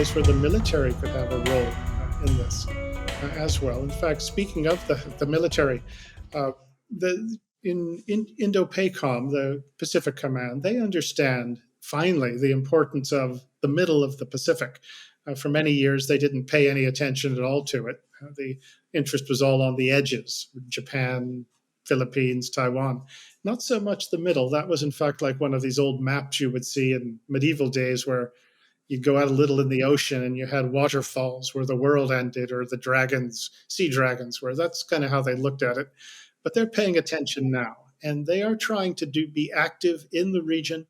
place where the military could have a role in this as well. In fact, speaking of the military, uh, in Indo-PACOM, the Pacific Command, they understand finally the importance of the middle of the Pacific. For many years, they didn't pay any attention at all to it. The interest was all on the edges: Japan, Philippines, Taiwan. Not so much the middle. That was, in fact, like one of these old maps you would see in medieval days where you'd go out a little in the ocean and you had waterfalls where the world ended, or the dragons, sea dragons, where that's kind of how they looked at it. But they're paying attention now, and they are trying to be active in the region,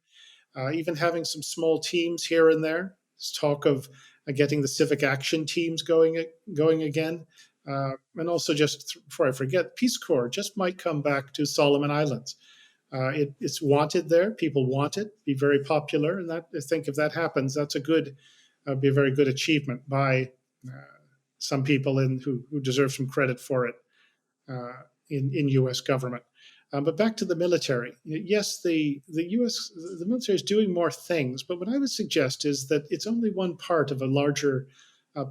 even having some small teams here and there. There's talk of getting the civic action teams going again. And also, just before I forget, Peace Corps just might come back to Solomon Islands. It's wanted there. People want it. Be very popular, and that, I think, if that happens, that's be a very good achievement by some people who deserve some credit for it in U.S. government. But back to the military. Yes, the military is doing more things, but what I would suggest is that it's only one part of a larger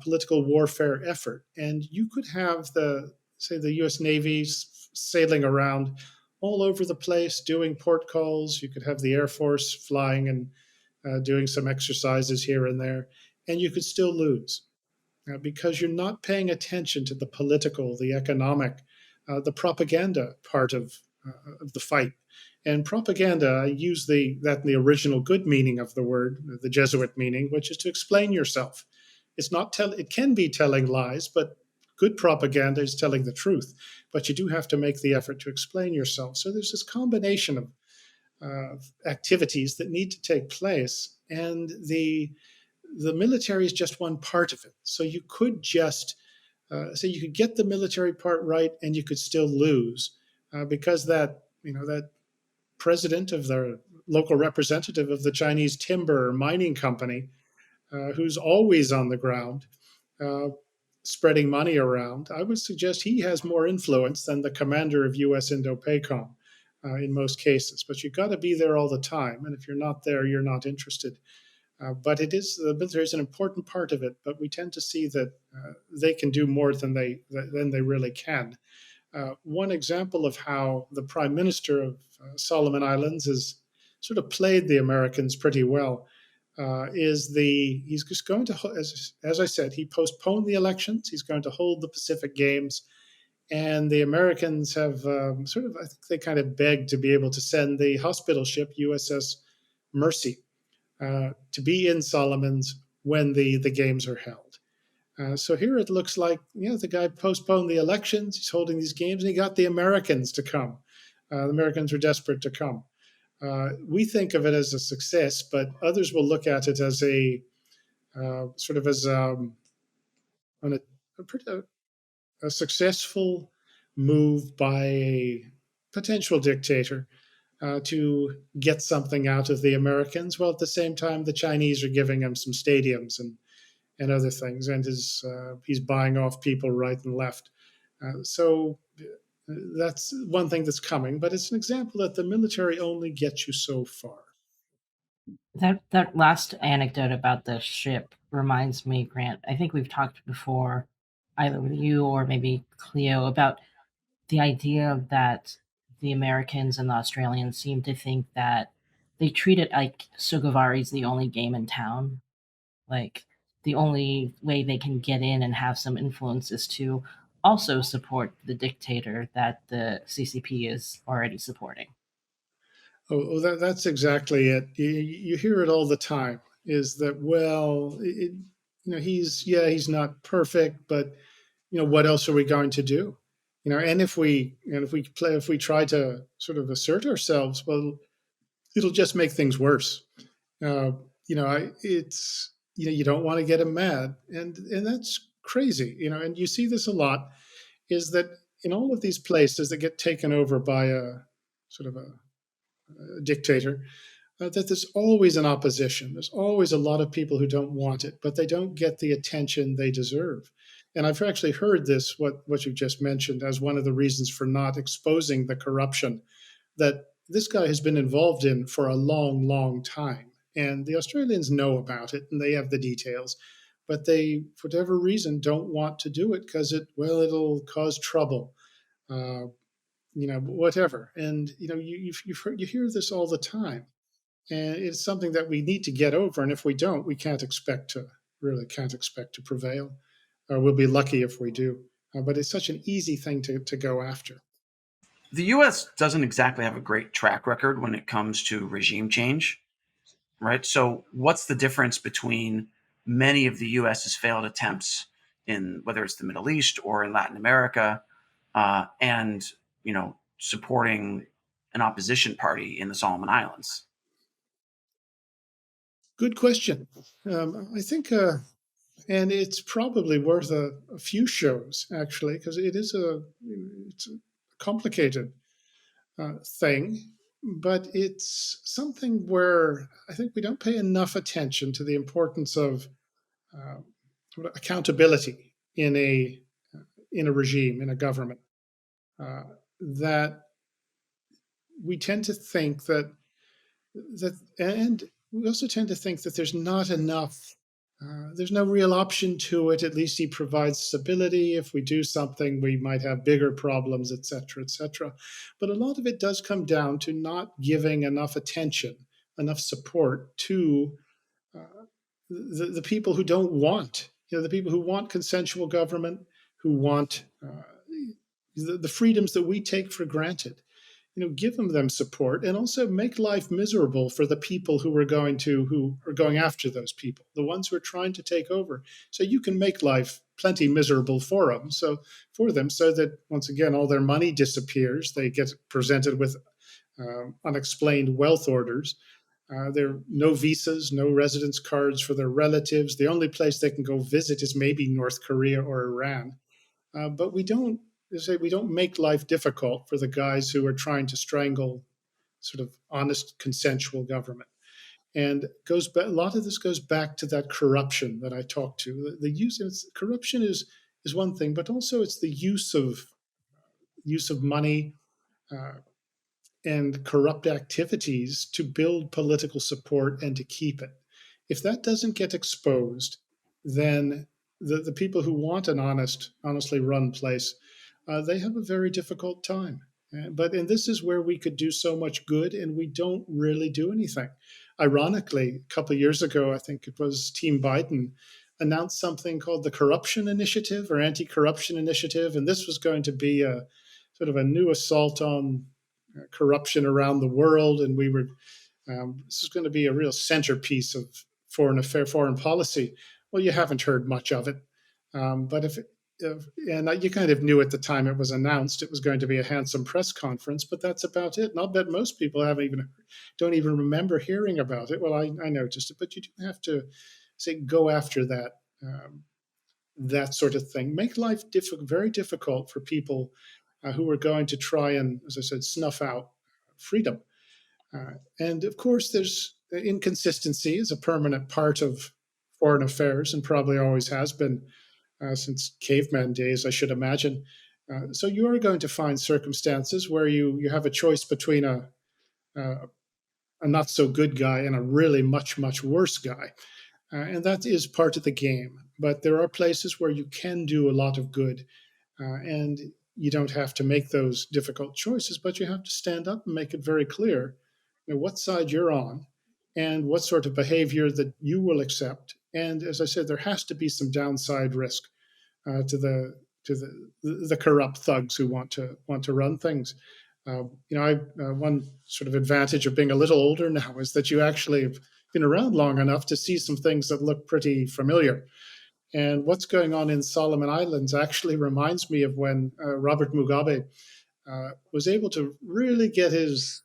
political warfare effort, and you could have the U.S. Navy sailing around all over the place doing port calls. You could have the Air Force flying and doing some exercises here and there, and you could still lose because you're not paying attention to the political, the economic, the propaganda part of the fight. And propaganda, I use that in the original good meaning of the word, the Jesuit meaning, which is to explain yourself. It can be telling lies, but good propaganda is telling the truth. But you do have to make the effort to explain yourself. So there's this combination of activities that need to take place, and the military is just one part of it. So you could just you could get the military part right, and you could still lose because that president of the local representative of the Chinese timber mining company, who's always on the ground, uh, spreading money around, I would suggest he has more influence than the commander of U.S. Indo-PACOM in most cases. But you've got to be there all the time, and if you're not there, you're not interested. But the military is an important part of it. But we tend to see that they can do more than they really can. One example of how the Prime Minister of Solomon Islands has sort of played the Americans pretty well he's just going to, as I said, he postponed the elections. He's going to hold the Pacific Games, and the Americans have I think they kind of begged to be able to send the hospital ship USS Mercy to be in Solomons when the games are held. So here it looks like, the guy postponed the elections. He's holding these games, and he got the Americans to come. The Americans were desperate to come. We think of it as a success, but others will look at it as a sort of as a successful move by a potential dictator to get something out of the Americans. Well, at the same time, the Chinese are giving him some stadiums and other things, and he's buying off people right and left. So that's one thing that's coming, but it's an example that the military only gets you so far. That last anecdote about the ship reminds me, Grant. I think we've talked before, either with you or maybe Cleo, about the idea that the Americans and the Australians seem to think that they treat it like Sugawari is the only game in town. Like the only way they can get in and have some influence is to also support the dictator that the CCP is already supporting. That's exactly it. You hear it all the time. Is that, well? He's not perfect, but what else are we going to do? And if we try to sort of assert ourselves, well, it'll just make things worse. Uh, you don't want to get him mad, and that's crazy. And you see this a lot. Is that in all of these places that get taken over by a sort of a dictator, that there's always an opposition. There's always a lot of people who don't want it, but they don't get the attention they deserve. And I've actually heard what you just mentioned, as one of the reasons for not exposing the corruption that this guy has been involved in for a long, long time. And the Australians know about it, and they have the details. but they, for whatever reason, don't want to do it because it'll cause trouble, uh, whatever. And you hear this all the time, and it's something that we need to get over. And if we don't, we can't expect to prevail. We'll be lucky if we do. But it's such an easy thing to go after. The US doesn't exactly have a great track record when it comes to regime change, right? So, what's the difference between many of the US's failed attempts in whether it's the Middle East or in Latin America, and supporting an opposition party in the Solomon Islands? Good question. I think, and it's probably worth a few shows actually, because it's a complicated thing, but it's something where I think we don't pay enough attention to the importance of uh, accountability in a regime, in a government. That we tend to think and we also tend to think that there's not enough. There's no real option to it. At least he provides stability. If we do something, we might have bigger problems, et cetera, et cetera. But a lot of it does come down to not giving enough attention, enough support to the people who don't want, the people who want consensual government, who want the freedoms that we take for granted. Give them support, and also make life miserable for the people who are going after those people, the ones who are trying to take over. So you can make life plenty miserable for them. So that once again, all their money disappears. They get presented with unexplained wealth orders. There are no visas, no residence cards for their relatives. The only place they can go visit is maybe North Korea or Iran. But we don't make life difficult for the guys who are trying to strangle sort of honest, consensual government. And a lot of this goes back to that corruption that I talked to. Corruption is one thing, but also it's the use of money, uh, and corrupt activities to build political support and to keep it. If that doesn't get exposed, then the people who want an honestly run place, they have a very difficult time. And this is where we could do so much good, and we don't really do anything. Ironically, a couple of years ago, I think it was Team Biden announced something called the Corruption Initiative or Anti-Corruption Initiative, and this was going to be a sort of a new assault on corruption around the world, and this is going to be a real centerpiece of foreign policy. Well, you haven't heard much of it, but and you kind of knew at the time it was announced it was going to be a handsome press conference, but that's about it. And I'll bet most people don't even remember hearing about it. Well, I noticed it, but you do have to go after that sort of thing. Make life very difficult for people who are going to try and, as I said, snuff out freedom. And of course, there's inconsistency is a permanent part of foreign affairs and probably always has been since caveman days, I should imagine. So you are going to find circumstances where you have a choice between a not so good guy and a really much, much worse guy. And that is part of the game. But there are places where you can do a lot of good. And you don't have to make those difficult choices, but you have to stand up and make it very clear what side you're on and what sort of behavior that you will accept. And as I said, there has to be some downside risk to the corrupt thugs who want to run things. One sort of advantage of being a little older now is that you actually have been around long enough to see some things that look pretty familiar. And what's going on in Solomon Islands actually reminds me of when Robert Mugabe was able to really get his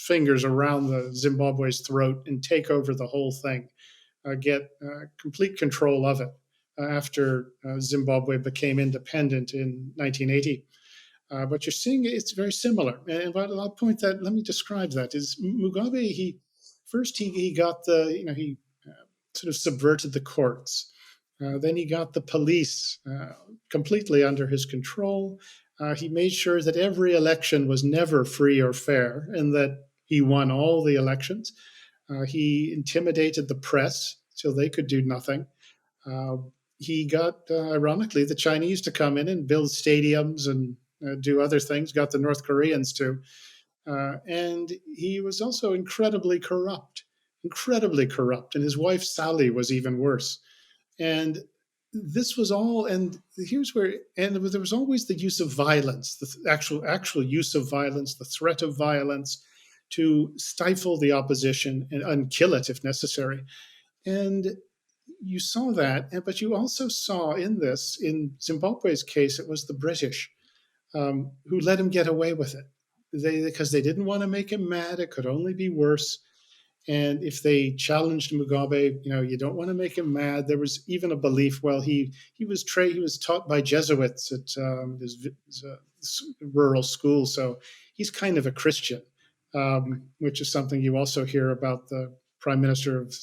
fingers around the Zimbabwe's throat and take over the whole thing, get complete control of it after Zimbabwe became independent in 1980. But you're seeing it's very similar. And I'll point that, let me describe that, is Mugabe, he got he sort of subverted the courts. Then he got the police completely under his control. He made sure that every election was never free or fair and that he won all the elections. He intimidated the press so they could do nothing. Uh, he got, ironically, the Chinese to come in and build stadiums and do other things, got the North Koreans to. And he was also incredibly corrupt. And his wife, Sally, was even worse. And this was all, and here's where, and there was always the use of violence, the actual use of violence, the threat of violence to stifle the opposition and kill it if necessary. And you saw that, but you also saw in Zimbabwe's case, it was the British who let him get away with it. Because they didn't want to make him mad. It could only be worse. And if they challenged Mugabe, you don't want to make him mad. There was even a belief. Well, he was taught by Jesuits at his rural school, so he's kind of a Christian, which is something you also hear about the Prime Minister of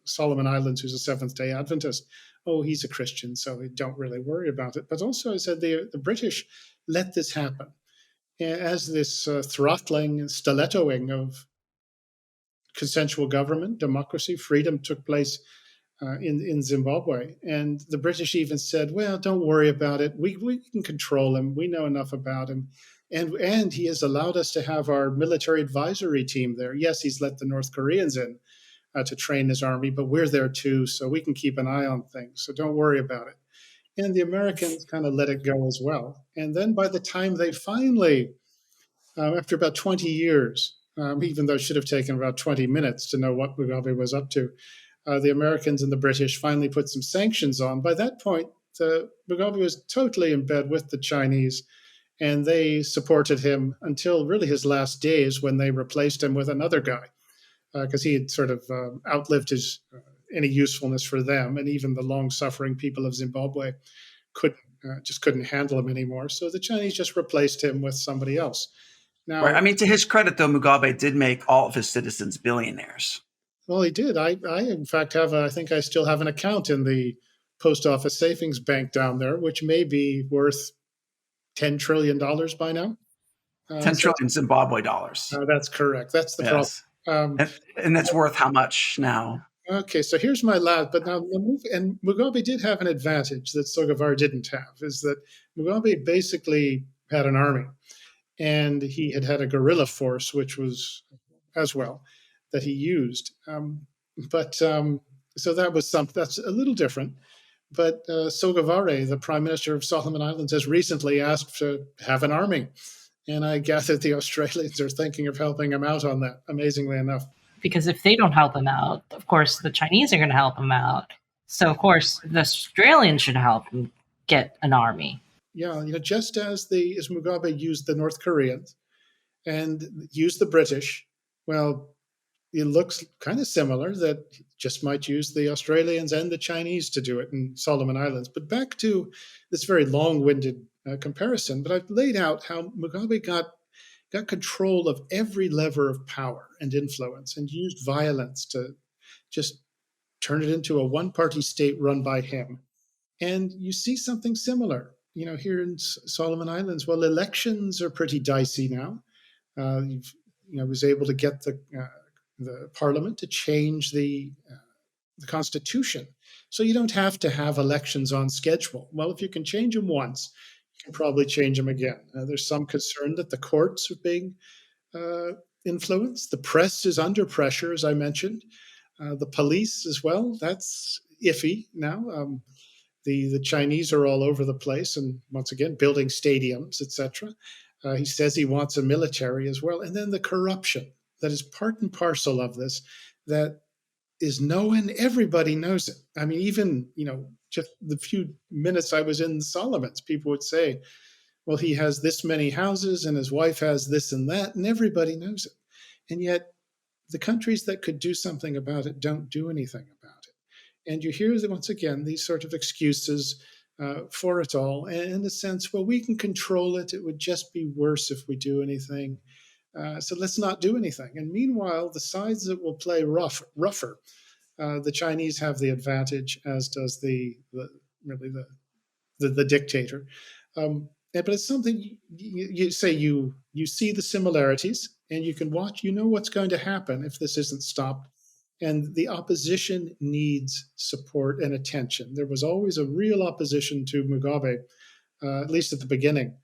Solomon Islands, who's a Seventh Day Adventist. Oh, he's a Christian, so we don't really worry about it. But also, I said the British let this happen as this throttling, stilettoing of consensual government, democracy, freedom took place in Zimbabwe. And the British even said, well, don't worry about it. We can control him. We know enough about him. And he has allowed us to have our military advisory team there. Yes, he's let the North Koreans in to train his army, but we're there too, so we can keep an eye on things. So don't worry about it. And the Americans kind of let it go as well. And then by the time they finally, after about 20 years, even though it should have taken about 20 minutes to know what Mugabe was up to, the Americans and the British finally put some sanctions on. By that point, Mugabe was totally in bed with the Chinese, and they supported him until really his last days when they replaced him with another guy, because he had sort of outlived his any usefulness for them, and even the long-suffering people of Zimbabwe just couldn't handle him anymore. So the Chinese just replaced him with somebody else. Now, Right. I mean, to his credit, though, Mugabe did make all of his citizens billionaires. well, he did. I in fact I think I still have an account in the post office savings bank down there, which may be worth $10 trillion by now. 10 trillion Zimbabwe dollars. That's correct. That's the Yes. problem. And that's worth how much now? Okay, so here's my last, but now and Mugabe did have an advantage that Sogavare didn't have, is that Mugabe basically had an army, and he had a guerrilla force, which was as well that he used. So that's a little different. But Sogavare, the Prime Minister of Solomon Islands, has recently asked to have an army, and I gather the Australians are thinking of helping him out on that. Amazingly enough. Because if they don't help him out, of course, the Chinese are going to help him out. So, of course, the Australians should help him get an army. Yeah, just as Mugabe used the North Koreans and used the British, well, it looks kind of similar that he just might use the Australians and the Chinese to do it in Solomon Islands. But back to this very long-winded comparison, but I've laid out how Mugabe got control of every lever of power and influence and used violence to just turn it into a one-party state run by him. And you see something similar, here in Solomon Islands. Well, elections are pretty dicey now. Was able to get the parliament to change the constitution, so you don't have to have elections on schedule. Well, if you can change them once, you can probably change them again. There's some concern that the courts are being influenced. The press is under pressure, as I mentioned. The police as well. That's iffy now. The Chinese are all over the place, and once again, building stadiums, etc. He says he wants a military as well. And then the corruption that is part and parcel of this, that is known. Everybody knows it. I mean, even, just the few minutes I was in Solomon's, people would say, well, he has this many houses and his wife has this and that, and everybody knows it. And yet the countries that could do something about it don't do anything about it. And you hear, once again, these sort of excuses for it all. And in a sense, well, we can control it. It would just be worse if we do anything. So let's not do anything. And meanwhile, the sides that will play rougher, the Chinese have the advantage, as does the dictator. But it's something you say you see the similarities, and you can watch. You know what's going to happen if this isn't stopped. And the opposition needs support and attention. There was always a real opposition to Mugabe, at least at the beginning.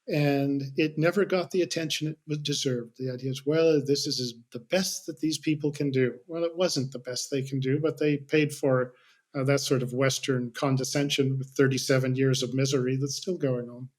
And it never got the attention it deserved. The idea is, well, this is the best that these people can do. Well, it wasn't the best they can do, but they paid for that sort of Western condescension with 37 years of misery that's still going on.